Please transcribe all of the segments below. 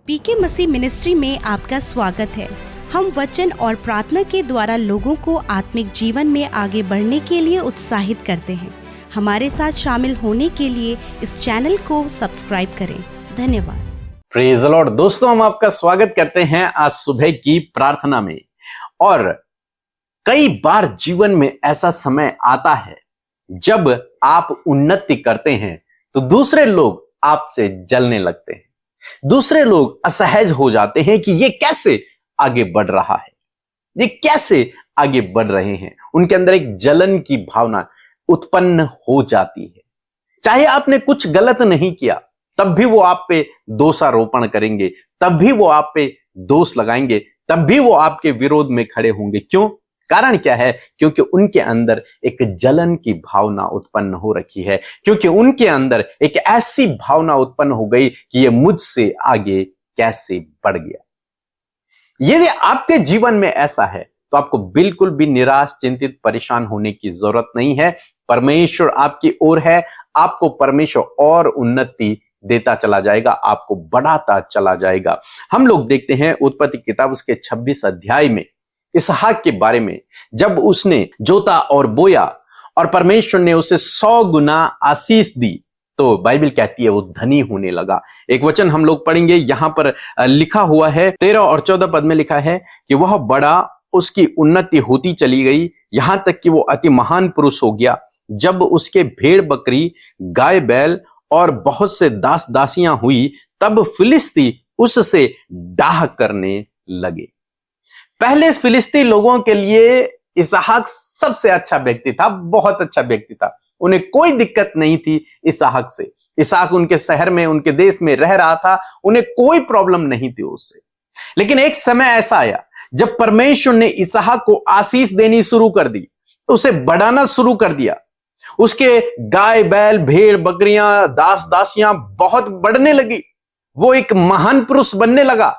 पीके मसीह ministry में आपका स्वागत है। हम वचन और प्रार्थना के द्वारा लोगों को आत्मिक जीवन में आगे बढ़ने के लिए उत्साहित करते हैं। हमारे साथ शामिल होने के लिए इस चैनल को सब्सक्राइब करें। धन्यवाद। Praise the Lord. दोस्तों, हम आपका स्वागत करते हैं आज सुबह की प्रार्थना में। और कई बार जीवन में ऐसा समय आता है जब आप उन्नति करते हैं तो दूसरे लोग आपसे जलने लगते हैं, दूसरे लोग असहज हो जाते हैं कि ये कैसे आगे बढ़ रहा है, ये कैसे आगे बढ़ रहे हैं। उनके अंदर एक जलन की भावना उत्पन्न हो जाती है। चाहे आपने कुछ गलत नहीं किया तब भी वो आप पे दोषारोपण करेंगे, तब भी वो आप पे दोष लगाएंगे, तब भी वो आपके विरोध में खड़े होंगे। क्यों? कारण क्या है? क्योंकि उनके अंदर एक जलन की भावना उत्पन्न हो रखी है, क्योंकि उनके अंदर एक ऐसी भावना उत्पन्न हो गई कि ये मुझसे आगे कैसे बढ़ गया। यदि आपके जीवन में ऐसा है तो आपको बिल्कुल भी निराश, चिंतित, परेशान होने की जरूरत नहीं है। परमेश्वर आपकी ओर है। आपको परमेश्वर और उन्नति देता चला जाएगा, आपको बढ़ाता चला जाएगा। हम लोग देखते हैं उत्पत्ति किताब उसके 26 अध्याय में इसहाक के बारे में। जब उसने जोता और बोया और परमेश्वर ने उसे 100 गुना आशीष दी तो बाइबल कहती है वो धनी होने लगा। एक वचन हम लोग पढ़ेंगे, यहां पर लिखा हुआ है 13 और 14 पद में लिखा है कि वह बड़ा, उसकी उन्नति होती चली गई, यहां तक कि वो अति महान पुरुष हो गया। जब उसके भेड़ बकरी, गाय बैल और बहुत से दास दासियां हुई तब फिलिस्ती उससे डाह करने लगे। पहले फिलिस्ती लोगों के लिए इसहाक सबसे अच्छा व्यक्ति था, बहुत अच्छा व्यक्ति था। उन्हें कोई दिक्कत नहीं थी इसहाक से। इसहाक उनके शहर में, उनके देश में रह रहा था, उन्हें कोई प्रॉब्लम नहीं थी उससे। लेकिन एक समय ऐसा आया जब परमेश्वर ने इसहाक को आशीष देनी शुरू कर दी, उसे बढ़ाना शुरू कर दिया। उसके गाय बैल, भेड़ बकरियां, दास दासियां बहुत बढ़ने लगी। वो एक महान पुरुष बनने लगा।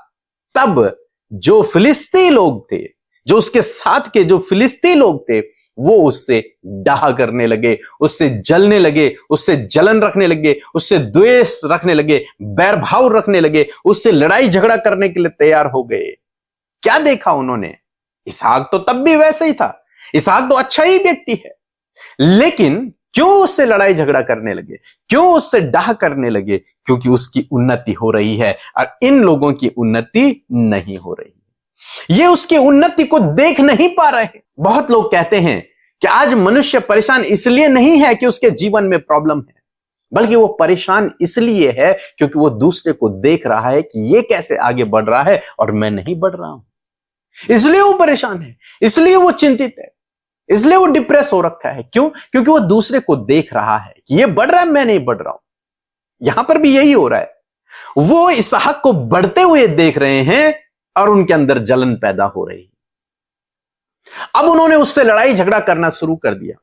तब जो फिलिस्ती लोग थे, जो उसके साथ के जो फिलिस्ती लोग थे, वो उससे डाह करने लगे, उससे जलने लगे, उससे जलन रखने लगे, उससे द्वेष रखने लगे, बैर भाव रखने लगे, उससे लड़ाई झगड़ा करने के लिए तैयार हो गए। क्या देखा उन्होंने? इसहाक तो तब भी वैसे ही था, इसहाक तो अच्छा ही व्यक्ति है, लेकिन क्यों उससे लड़ाई झगड़ा करने लगे, क्यों उससे डाह करने लगे? क्योंकि उसकी उन्नति हो रही है और इन लोगों की उन्नति नहीं हो रही है। ये उसकी उन्नति को देख नहीं पा रहे हैं। बहुत लोग कहते हैं कि आज मनुष्य परेशान इसलिए नहीं है कि उसके जीवन में प्रॉब्लम है, बल्कि वो परेशान इसलिए है क्योंकि वो दूसरे को देख रहा है कि ये कैसे आगे बढ़ रहा है और मैं नहीं बढ़ रहा हूं। इसलिए वो परेशान है, इसलिए वो चिंतित है, इसलिए वो डिप्रेस हो रखा है। क्यों? क्योंकि वो दूसरे को देख रहा है कि ये बढ़ रहा है, मैं नहीं बढ़ रहा हूं। यहां पर भी यही हो रहा है। वो इसहाक को बढ़ते हुए देख रहे हैं और उनके अंदर जलन पैदा हो रही है। अब उन्होंने उससे लड़ाई झगड़ा करना शुरू कर दिया।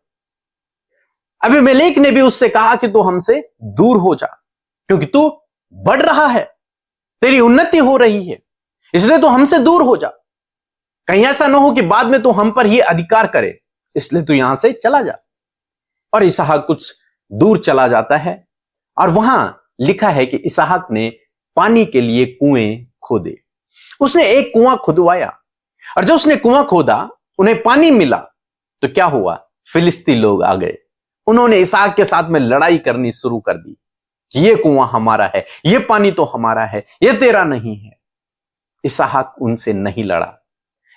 अबीमेलेक ने भी उससे कहा कि तू हमसे दूर हो जा, क्योंकि तू बढ़ रहा है, तेरी उन्नति हो रही है, इसलिए तू हमसे दूर हो जा। कहीं ऐसा ना हो कि बाद में तू हम पर ही अधिकार करे, इसलिए तू यहां से चला जा। और इसहाक कुछ दूर चला जाता है और वहां लिखा है कि इसहाक ने पानी के लिए कुएं खोदे। उसने एक कुआं खुदवाया और जब उसने कुआं खोदा, उन्हें पानी मिला तो क्या हुआ? फिलिस्ती लोग आ गए। उन्होंने इसहाक के साथ में लड़ाई करनी शुरू कर दी कि ये कुआं हमारा है, ये पानी तो हमारा है, ये तेरा नहीं है। इसहाक उनसे नहीं लड़ा।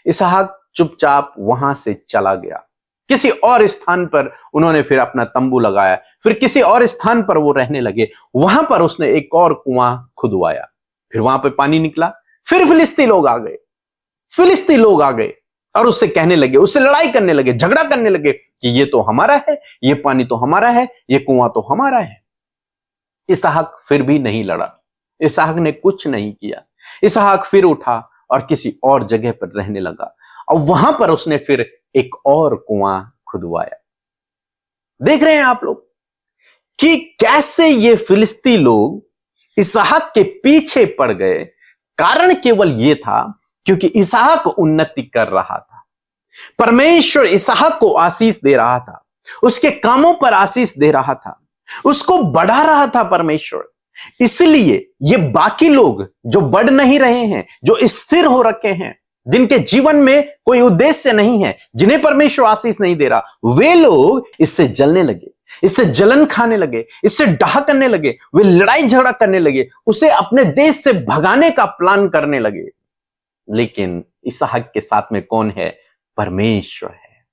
इसहाक चुपचाप वहां से चला गया। किसी और स्थान पर उन्होंने फिर अपना तंबू लगाया, फिर किसी और स्थान पर वो रहने लगे। वहां पर उसने एक और कुआं खुदवाया, फिर वहां पे पानी निकला। फिर फिलिस्ती लोग आ गए, फिलिस्ती लोग आ गए और उससे कहने लगे, उससे लड़ाई करने लगे, झगड़ा करने लगे कि ये तो हमारा है, ये पानी तो हमारा है, ये कुआं तो हमारा है। इसहाक फिर भी नहीं लड़ा, इसहाक ने कुछ नहीं किया। इसहाक फिर उठा और किसी और जगह पर रहने लगा और वहां पर उसने फिर एक और कुआं खुदवाया। देख रहे हैं आप लोग कि कैसे ये फिलिस्ती लोग इसहाक के पीछे पड़ गए। कारण केवल यह था क्योंकि इसहाक उन्नति कर रहा था। परमेश्वर इसहाक को आशीष दे रहा था, उसके कामों पर आशीष दे रहा था, उसको बढ़ा रहा था परमेश्वर। इसलिए ये बाकी लोग जो बढ़ नहीं रहे हैं, जो स्थिर हो रखे हैं, जिनके जीवन में कोई उद्देश्य नहीं है, जिन्हें परमेश्वर आशीष नहीं दे रहा, वे लोग इससे जलने लगे, इससे जलन खाने लगे, इससे डाह करने लगे, वे लड़ाई झगड़ा करने लगे, उसे अपने देश से भगाने का प्लान करने लगे। लेकिन इसहाक के साथ में कौन है? परमेश्वर है।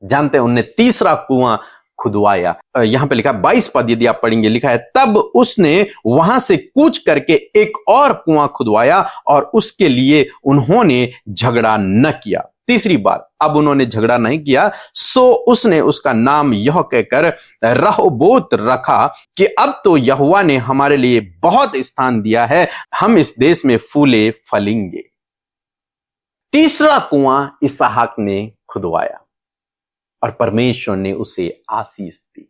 जानते हैं, उनने तीसरा कुआं खुदवाया। यहां पे लिखा 22 पद यदि आप पढ़ेंगे, लिखा है तब उसने वहां से कूच करके एक और कुआं खुदवाया और उसके लिए उन्होंने झगड़ा न किया। तीसरी बार अब उन्होंने झगड़ा नहीं किया, सो उसने उसका नाम यह कहकर रहोबोत रखा कि अब तो यहोवा ने हमारे लिए बहुत स्थान दिया है, हम इस देश में फूले फलेंगे। तीसरा कुआं इसहाक ने खुदवाया और परमेश्वर ने उसे आशीष दी।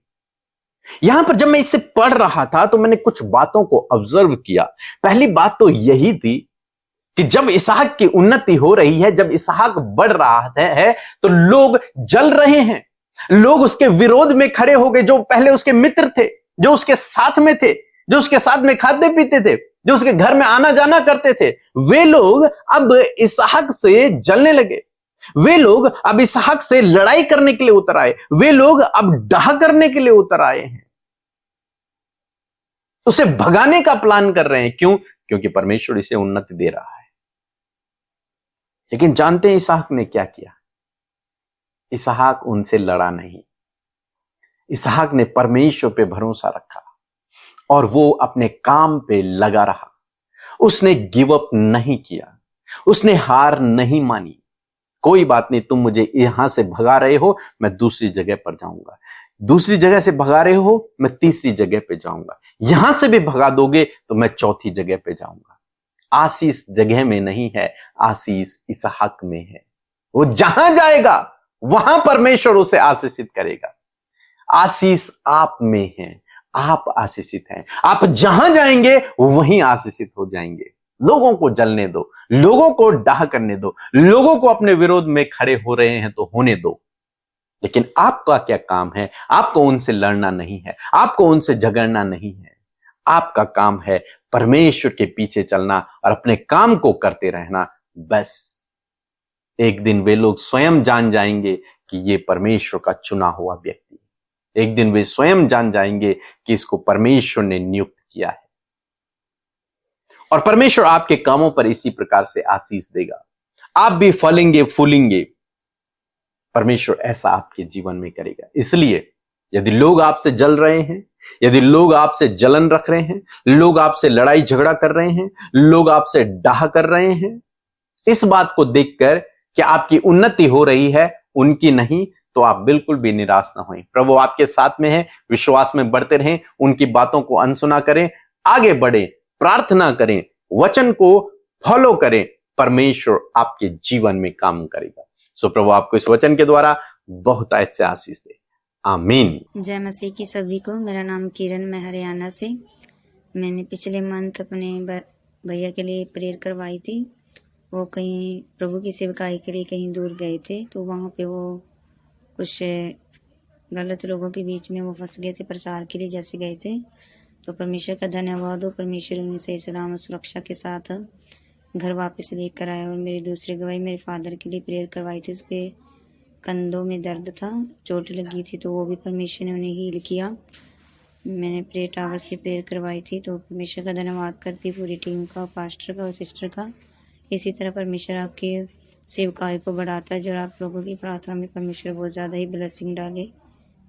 यहां पर जब मैं इसे पढ़ रहा था तो मैंने कुछ बातों को ऑब्जर्व किया। पहली बात तो यही थी कि जब इसहाक की उन्नति हो रही है, जब इसहाक बढ़ रहा है, तो लोग जल रहे हैं, लोग उसके विरोध में खड़े हो गए। जो पहले उसके मित्र थे, जो उसके साथ में थे, जो उसके साथ में खाते पीते थे, जो उसके घर में आना जाना करते थे, वे लोग अब इसहाक से जलने लगे। वे लोग अब इसहाक से लड़ाई करने के लिए उतर आए, वे लोग अब डाह करने के लिए उतर आए हैं, उसे भगाने का प्लान कर रहे हैं। क्यों? क्योंकि परमेश्वर इसे उन्नति दे रहा है। लेकिन जानते हैं इसहाक ने क्या किया? इसहाक उनसे लड़ा नहीं। इसहाक ने परमेश्वर पे भरोसा रखा और वो अपने काम पे लगा रहा। उसने गिव अप नहीं किया, उसने हार नहीं मानी। कोई बात नहीं, तुम मुझे यहां से भगा रहे हो, मैं दूसरी जगह पर जाऊंगा। दूसरी जगह से भगा रहे हो, मैं तीसरी जगह पे जाऊंगा। यहां से भी भगा दोगे तो मैं चौथी जगह पे जाऊंगा। आशीष जगह में नहीं है, आशीष इसहाक में है। वो जहां जाएगा वहां परमेश्वर उसे आशीषित करेगा। आशीष आप में है, आप आशीषित हैं। आप जहां जाएंगे वहीं आशीषित हो जाएंगे। लोगों को जलने दो, लोगों को डाह करने दो, लोगों को अपने विरोध में खड़े हो रहे हैं तो होने दो। लेकिन आपका क्या काम है? आपको उनसे लड़ना नहीं है, आपको उनसे झगड़ना नहीं है। आपका काम है परमेश्वर के पीछे चलना और अपने काम को करते रहना। बस एक दिन वे लोग स्वयं जान जाएंगे कि ये परमेश्वर का चुना हुआ व्यक्ति। एक दिन वे स्वयं जान जाएंगे कि इसको परमेश्वर ने नियुक्त किया है। और परमेश्वर आपके कामों पर इसी प्रकार से आशीष देगा। आप भी फलेंगे फूलेंगे। परमेश्वर ऐसा आपके जीवन में करेगा। इसलिए यदि लोग आपसे जल रहे हैं, यदि लोग आपसे जलन रख रहे हैं, लोग आपसे लड़ाई झगड़ा कर रहे हैं, लोग आपसे डाह कर रहे हैं, इस बात को देखकर कि आपकी उन्नति हो रही है, उनकी नहीं, तो आप बिल्कुल भी निराश ना हों। प्रभु आपके साथ में है, विश्वास में बढ़ते रहें, उनकी बातों को अनसुना करें, आगे बढ़ें, प्रार्थना करें, वचन को फॉलो करें। परमेश्वर आपके जीवन में काम करेगा। सो प्रभु आपको इस वचन के द्वारा बहुत अच्छे आशीष दे। आमीन। जय मसीह की सभी को। मेरा नाम किरण, मैं हरियाणा से। मैंने पिछले मंथ अपने भैया के लिए प्रेयर करवाई थी। वो कहीं प्रभु की सेवकाई के लिए कहीं दूर गए थे, तो वहाँ पे वो कुछ गलत लोगों के बीच में वो फंस गए थे, प्रचार के लिए जैसे गए थे। तो परमेश्वर का धन्यवाद हो, परमेश्वर उन्हें सही सलामत सुरक्षा के साथ घर वापस लेकर आया। और मेरी दूसरी गवाही, मेरे फादर के लिए प्रेयर करवाई थी, उसके कंधों में दर्द था, चोट लगी थी, तो वो भी परमेश्वर ने उन्हें हील किया। मैंने प्रेयर टावर से प्रेयर करवाई थी। तो परमेश्वर का धन्यवाद करती पूरी टीम का, पास्टर का और सिस्टर का। इसी तरह परमेश्वर आपके सेवकाई को बढ़ाता है, जो आप लोगों की प्रार्थना में परमेश्वर बहुत ज़्यादा ही ब्लेसिंग डाले।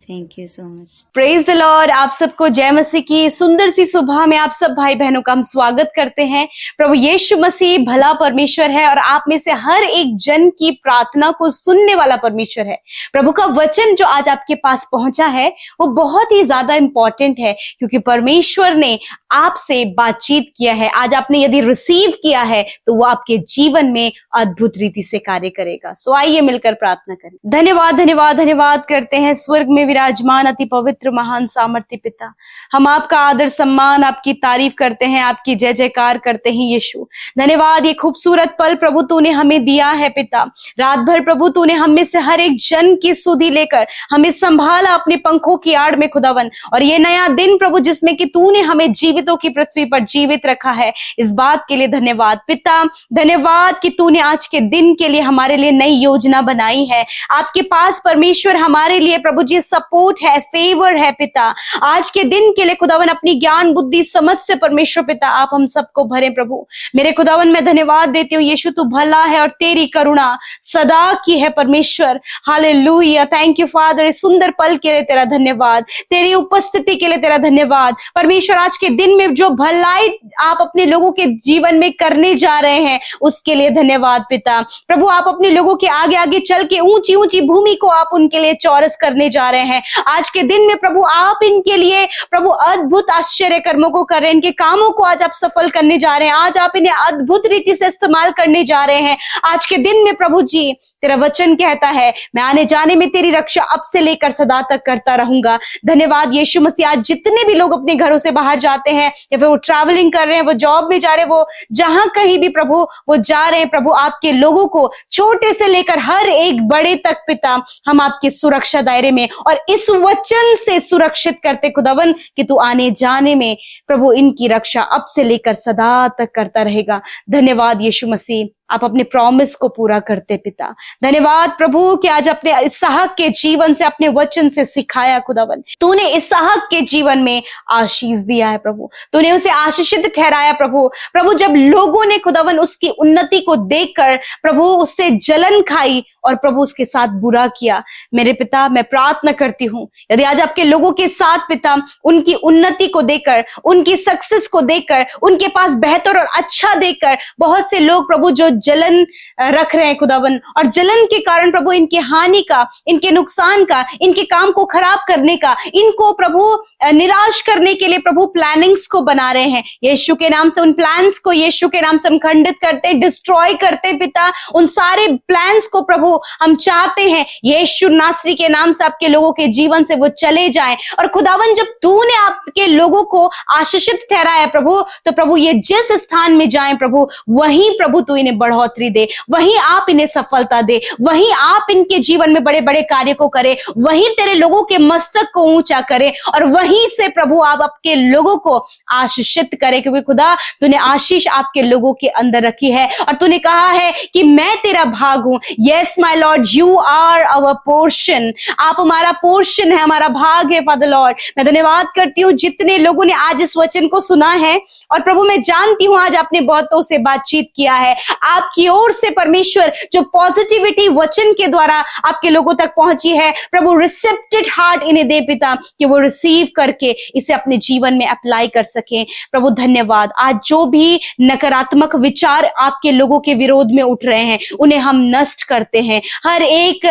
Thank you so much. Praise the Lord. आप सबको जय मसीह की सुंदर सी सुबह में आप सब भाई बहनों का हम स्वागत करते हैं। प्रभु यीशु मसीह भला परमेश्वर है और आप में से हर एक जन की प्रार्थना को सुनने वाला परमेश्वर है। प्रभु का वचन जो आज आपके पास पहुंचा है वो बहुत ही ज्यादा इंपॉर्टेंट है, क्योंकि परमेश्वर ने आपसे बातचीत किया है। आज आपने यदि रिसीव किया है तो वो आपके जीवन में अद्भुत रीति से कार्य करेगा। सो आइए मिलकर प्रार्थना करें। धन्यवाद धन्यवाद धन्यवाद करते हैं स्वर्ग में विराजमान अति पवित्र महान सामर्थ्य पिता। हम आपका आदर सम्मान, आपकी तारीफ करते हैं, आपकी जय जयकार करते हैं यीशु। धन्यवाद, ये खूबसूरत पल प्रभु तूने हमें दिया है पिता। रात भर प्रभु तूने हम में से हर एक जन की सुधि लेकर हमें संभाला अपने पंखों की आड़ में खुदावन। और ये नया दिन प्रभु जिसमें कि तूने हमें जीवित जीवितों की पृथ्वी पर जीवित रखा है। इस बात के लिए धन्यवाद पिता, धन्यवाद कि तूने आज के दिन के लिए हमारे लिए नई योजना बनाई है। आपके पास परमेश्वर हमारे लिए प्रभु जी सपोर्ट है, फेवर है पिता। आज के दिन के लिए खुदावन अपनी ज्ञान बुद्धि समझ से परमेश्वर पिता आप हम सबको भरे प्रभु। मेरे खुदावन मैं धन्यवाद देती हूँ यीशु, तू भला है और तेरी करुणा सदा की है परमेश्वर। Hallelujah, thank you father. इस सुंदर पल के लिए तेरा धन्यवाद, तेरी उपस्थिति के लिए तेरा धन्यवाद परमेश्वर। आज के दिन में जो भलाई आप अपने लोगों के जीवन में करने जा रहे हैं उसके लिए धन्यवाद पिता। प्रभु आप अपने लोगों के आगे आगे चल के ऊंची ऊंची भूमि को आप उनके लिए चौरस करने जा रहे हैं। आज के दिन में प्रभु आप इनके लिए प्रभु अद्भुत आश्चर्य कर्मों को कर रहे हैं, इनके कामों को आज आप सफल करने जा रहे हैं। आज आप इन्हें अद्भुत रीति से इस्तेमाल करने जा रहे हैं। आज के दिन में प्रभु जी तेरा वचन कहता है मैं आने जाने में तेरी रक्षा अब से लेकर सदा तक करता रहूंगा। धन्यवाद यीशु मसीह। आज जितने भी लोग अपने घरों से बाहर जाते हैं या फिर वो ट्रैवलिंग कर रहे हैं, वो जॉब में जा रहे हैं, वो जहां कहीं भी प्रभु वो जा रहे हैं, प्रभु आपके लोगों को छोटे से लेकर हर एक बड़े तक पिता हम आपके सुरक्षा दायरे में और इस वचन से सुरक्षित करते खुदावन कि तू आने जाने में प्रभु इनकी रक्षा अब से लेकर सदा तक करता रहेगा। धन्यवाद यीशु मसीह, आप अपने प्रॉमिस को पूरा करते पिता। धन्यवाद प्रभु कि आज अपने इसहाक के जीवन से अपने वचन से सिखाया खुदावन। तूने इसहाक के जीवन में आशीष दिया है प्रभु, तूने उसे आशीषित ठहराया प्रभु। प्रभु जब लोगों ने खुदावन उसकी उन्नति को देखकर प्रभु उससे जलन खाई और प्रभु उसके साथ बुरा किया, मेरे पिता मैं प्रार्थना करती हूँ यदि आज आपके लोगों के साथ पिता उनकी उन्नति को देखकर, उनकी सक्सेस को देखकर, उनके पास बेहतर और अच्छा देखकर बहुत से लोग प्रभु जो जलन रख रहे हैं खुदावन और जलन के कारण प्रभु इनके हानि का, इनके नुकसान का, इनके काम को खराब करने का, इनको प्रभु निराश करने के लिए प्रभु प्लानिंग्स को बना रहे हैं। यीशु के नाम से उन प्लान्स को यीशु के नाम से हम खंडित करते, डिस्ट्रॉय करते पिता। उन सारे प्लान्स को प्रभु हम चाहते हैं यीशु नासरी के नाम से आपके लोगों के जीवन से वो चले जाएं। और खुदावन जब तूने आपके लोगों को आशीषित ठहराया प्रभु, तो प्रभु ये जिस स्थान में जाएं प्रभु वहीं प्रभु तू इन्हें बढ़ोतरी दे, वहीं आप इन्हें सफलता दे, वहीं आप इनके जीवन में बड़े बड़े कार्य को करे, वहीं तेरे लोगों के मस्तक को ऊंचा करे और वहीं से प्रभु आप आपके लोगों को आशीषित करे, क्योंकि खुदा तूने आशीष आपके लोगों के अंदर रखी है और तूने कहा है कि मैं तेरा भाग हूं। Yes my lord, you are our portion. आप हमारा पोर्शन है, हमारा भाग है फादर लॉर्ड। मैं धन्यवाद करती हूँ जितने लोगों ने आज इस वचन को सुना है और प्रभु मैं जानती हूँ आज आपने बहुतों से बातचीत किया है। आपकी ओर से परमेश्वर जो पॉजिटिविटी वचन के द्वारा आपके लोगों तक पहुंची है प्रभु, रिसेप्टेड हार्ट इन्हें दे पिता कि वो रिसीव करके इसे अपने जीवन में अप्लाई कर सके। प्रभु धन्यवाद। आज जो भी नकारात्मक विचार आपके लोगों के विरोध में उठ रहे हैं उन्हें हम नष्ट करते हैं। हर एक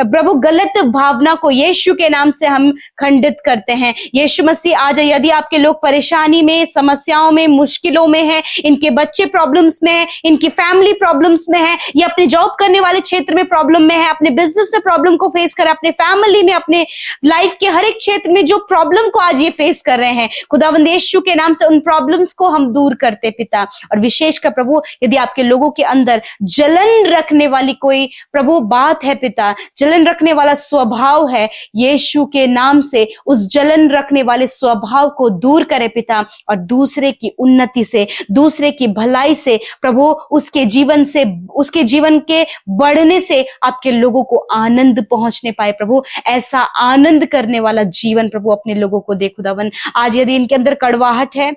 प्रभु गलत भावना को यीशु के नाम से हम खंडित करते हैं। यीशु मसीह आज यदि आपके लोग परेशानी में, समस्याओं में, मुश्किलों में हैं, इनके बच्चे प्रॉब्लम्स में हैं, इनकी फैमिली प्रॉब्लम्स में है, या अपने जॉब करने वाले क्षेत्र में प्रॉब्लम में है, अपने बिजनेस में प्रॉब्लम को फेस कर, अपने फैमिली में, अपने लाइफ के हर एक क्षेत्र में जो प्रॉब्लम को आज ये फेस कर रहे हैं, खुदावंद यीशु के नाम से उन प्रॉब्लम्स को हम दूर करते पिता। और विशेषकर प्रभु यदि आपके लोगों के अंदर जलन रखने वाली कोई प्रभु बात है पिता, जलन रखने वाला स्वभाव है, यीशु के नाम से उस जलन रखने वाले स्वभाव को दूर करे पिता और दूसरे की उन्नति से, दूसरे की भलाई से प्रभु उसके जीवन से, उसके जीवन के बढ़ने से आपके लोगों को आनंद पहुंचने पाए प्रभु। ऐसा आनंद करने वाला जीवन प्रभु अपने लोगों को दे खुदावन। आज यदि इनके अंदर कड़वाहट है,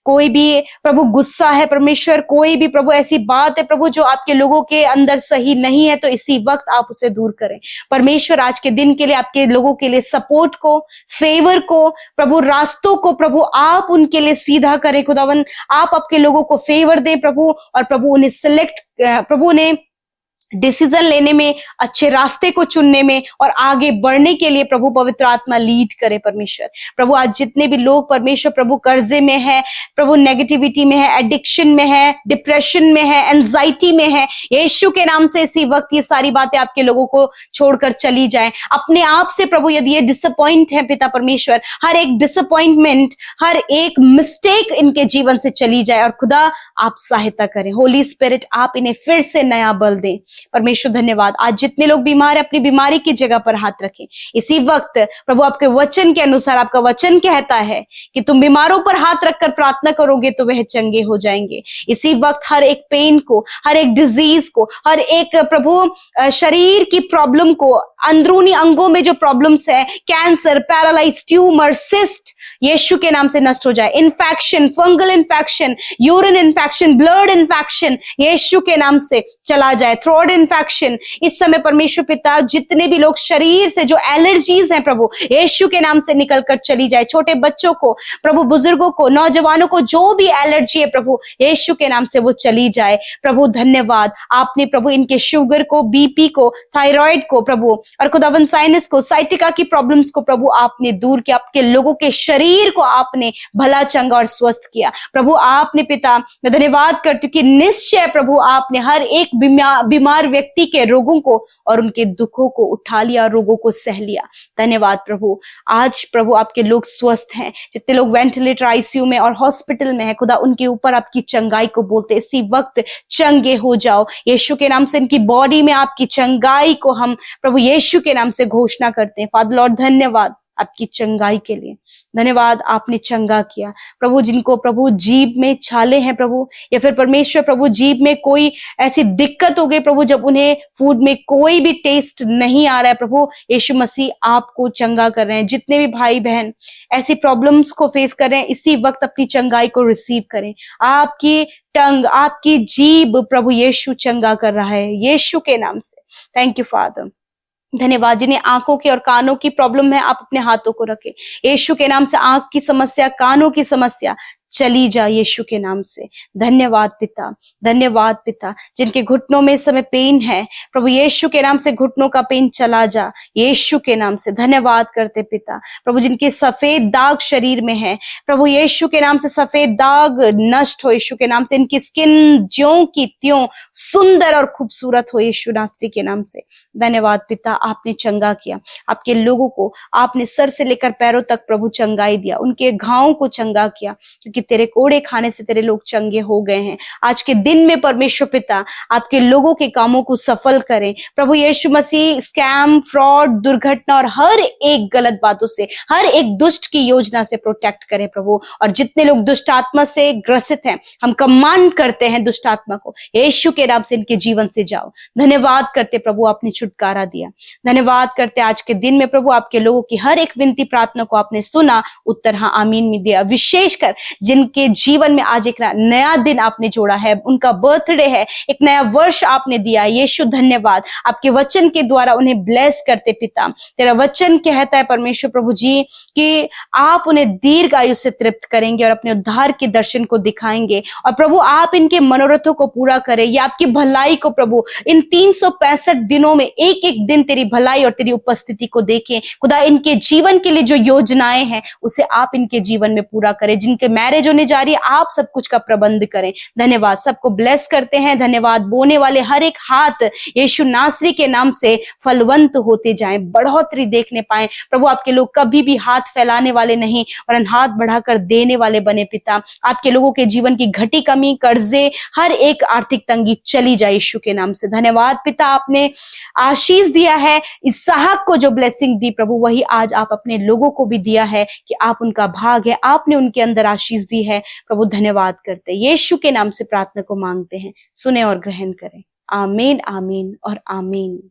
कोई भी प्रभु गुस्सा है परमेश्वर, कोई भी प्रभु ऐसी बात है प्रभु जो आपके लोगों के अंदर सही नहीं है, तो इसी वक्त आप उसे दूर करें परमेश्वर। आज के दिन के लिए आपके लोगों के लिए सपोर्ट को, फेवर को प्रभु, रास्तों को प्रभु आप उनके लिए सीधा करें खुदावन। आप आपके लोगों को फेवर दें प्रभु और प्रभु उन्हें सिलेक्ट, प्रभु उन्हें डिसीजन लेने में, अच्छे रास्ते को चुनने में और आगे बढ़ने के लिए प्रभु पवित्र आत्मा लीड करे परमेश्वर। प्रभु आज जितने भी लोग परमेश्वर प्रभु कर्जे में है, प्रभु नेगेटिविटी में है, एडिक्शन में है, डिप्रेशन में है, एंजाइटी में है, यीशु के नाम से इसी वक्त ये सारी बातें आपके लोगों को छोड़कर चली जाएं। अपने आप से प्रभु यदि ये डिसअपॉइंट है पिता परमेश्वर, हर एक डिसअपॉइंटमेंट, हर एक मिस्टेक इनके जीवन से चली जाए और खुदा आप सहायता करें। होली स्पिरिट आप इन्हें फिर से नया बल दें, परमेश्वर धन्यवाद। आज जितने लोग बीमार है अपनी बीमारी की जगह पर हाथ रखें। इसी वक्त प्रभु आपके वचन के अनुसार, आपका वचन कहता है कि तुम बीमारों पर हाथ रखकर प्रार्थना करोगे तो वह चंगे हो जाएंगे। इसी वक्त हर एक पेन को, हर एक डिजीज को, हर एक प्रभु शरीर की प्रॉब्लम को, अंदरूनी अंगों में जो प्रॉब्लम्स है, कैंसर, पैरालाइज, ट्यूमर, सिस्ट, यीशु के नाम से नष्ट हो जाए। Infection, fungal infection, urine infection, blood infection यीशु के नाम से चला जाए। थ्रोट इन्फेक्शन, इस समय परमेश्वर पिता जितने भी लोग शरीर से जो एलर्जीज हैं प्रभु, यीशु के नाम से निकलकर चली जाए। छोटे बच्चों को प्रभु, बुजुर्गों को, नौजवानों को जो भी एलर्जी है प्रभु, यीशु के नाम से वो चली जाए। प्रभु धन्यवाद, आपने प्रभु इनके शुगर को, बीपी को, थायराइड को प्रभु, और खुदावन साइनस को, साइटिका की प्रॉब्लम्स को प्रभु आपने दूर किया। आपके लोगों के शरीर को आपने भला, चंगा और स्वस्थ किया। प्रभु आपने पिता, मैं धन्यवाद करती हूँ कि निश्चय प्रभु आपने हर एक बीमार व्यक्ति के रोगों को और उनके दुखों को उठा लिया, रोगों को सह लिया। धन्यवाद प्रभु। आज प्रभु आपके लोग स्वस्थ हैं, जितने लोग वेंटिलेटर, आईसीयू में और हॉस्पिटल में है खुदा, उनके ऊपर आपकी चंगाई को बोलते इसी वक्त चंगे हो जाओ यीशु के नाम से। इनकी बॉडी में आपकी चंगाई को हम प्रभु यीशु के नाम से घोषणा करते हैं। फादर लॉर्ड धन्यवाद आपकी चंगाई के लिए। धन्यवाद, आपने चंगा किया प्रभु। जिनको प्रभु जीभ में छाले हैं प्रभु, या फिर परमेश्वर प्रभु जीभ में कोई ऐसी दिक्कत हो गई प्रभु, जब उन्हें फूड में कोई भी टेस्ट नहीं आ रहा है प्रभु, यीशु मसीह आपको चंगा कर रहे हैं। जितने भी भाई बहन ऐसी प्रॉब्लम्स को फेस कर रहे हैं, इसी वक्त अपनी चंगाई को रिसीव करें। आपकी टंग, आपकी जीभ प्रभु यीशु चंगा कर रहा है यीशु के नाम से। Thank you father. धन्यवाद। जिन्हें आंखों की और कानों की प्रॉब्लम है, आप अपने हाथों को रखें यीशु के नाम से। आंख की समस्या, कानों की समस्या चली जा यीशु के नाम से। धन्यवाद पिता, धन्यवाद पिता। जिनके घुटनों में इस समय पेन है प्रभु, यीशु के नाम से घुटनों का पेन चला जा यीशु के नाम से। धन्यवाद करते पिता। प्रभु जिनके सफेद दाग शरीर में है प्रभु, यीशु के नाम से सफेद दाग नष्ट हो यीशु के नाम से। इनकी स्किन ज्यों की त्यों सुंदर और खूबसूरत हो यीशु नासरी के नाम से। धन्यवाद पिता, आपने चंगा किया। आपके लोगों को आपने सर से लेकर पैरों तक प्रभु चंगाई दिया, उनके घावों को चंगा किया, क्योंकि तेरे कोड़े खाने से तेरे लोग चंगे हो गए हैं। आज के दिन में परमेश्वर पिता आपके लोगों के कामों को सफल करें प्रभु यीशु मसीह। स्कैम, फ्रॉड, दुर्घटना और हर एक गलत बातों से, हर एक दुष्ट की योजना से प्रोटेक्ट करें प्रभु। और जितने लोग दुष्ट आत्मा से ग्रसित हैं, हम कमांड करते हैं दुष्ट आत्मा को यीशु के नाम से इनके जीवन से जाओ। धन्यवाद करते प्रभु, आपने छुटकारा दिया। धन्यवाद करते आज के दिन में प्रभु आपके लोगों की हर एक विनती प्रार्थना को आपने सुना, उत्तर हाँ आमीन में दिया। विशेषकर जिनके जीवन में आज एक नया दिन आपने जोड़ा है, उनका बर्थडे है, एक नया वर्ष आपने दिया यीशु, धन्यवाद। आपके वचन के द्वारा उन्हें ब्लेस करते पिता। तेरा वचन कहता है परमेश्वर प्रभु जी कि आप उन्हें दीर्घ आयु से तृप्त करेंगे और अपने उद्धार के दर्शन को दिखाएंगे। और प्रभु आप इनके मनोरथों को पूरा करें, ये आपकी भलाई को प्रभु इन 365 दिनों में एक एक दिन तेरी भलाई और तेरी उपस्थिति को देखें खुदा। इनके जीवन के लिए जो योजनाएं हैं उसे आप इनके जीवन में पूरा करें। जिनके मैरिज होने जा रही है, आप सब कुछ का प्रबंध करें। धन्यवाद, सबको ब्लेस करते हैं। धन्यवाद। बोने वाले हर एक हाथ यीशु नासरी के नाम से फलवंत होते जाएं, बढ़ोतरी देखने पाए प्रभु। आपके लोग कभी भी हाथ फैलाने वाले नहीं, वरन हाथ बढ़ाकर देने वाले बने पिता। आपके लोगों के जीवन की घटी कमी, कर्जे, हर एक आर्थिक तंगी चली जाए यीशु के नाम से। धन्यवाद पिता, आपने आशीष दिया है इसहाक को, जो ब्लेसिंग दी प्रभु वही आज आप अपने लोगों को भी दिया है कि आप उनका भाग है, आपने उनके अंदर आशीष दी है प्रभु। धन्यवाद करते यीशु के नाम से प्रार्थना को मांगते हैं, सुने और ग्रहण करें। आमीन, आमीन और आमीन।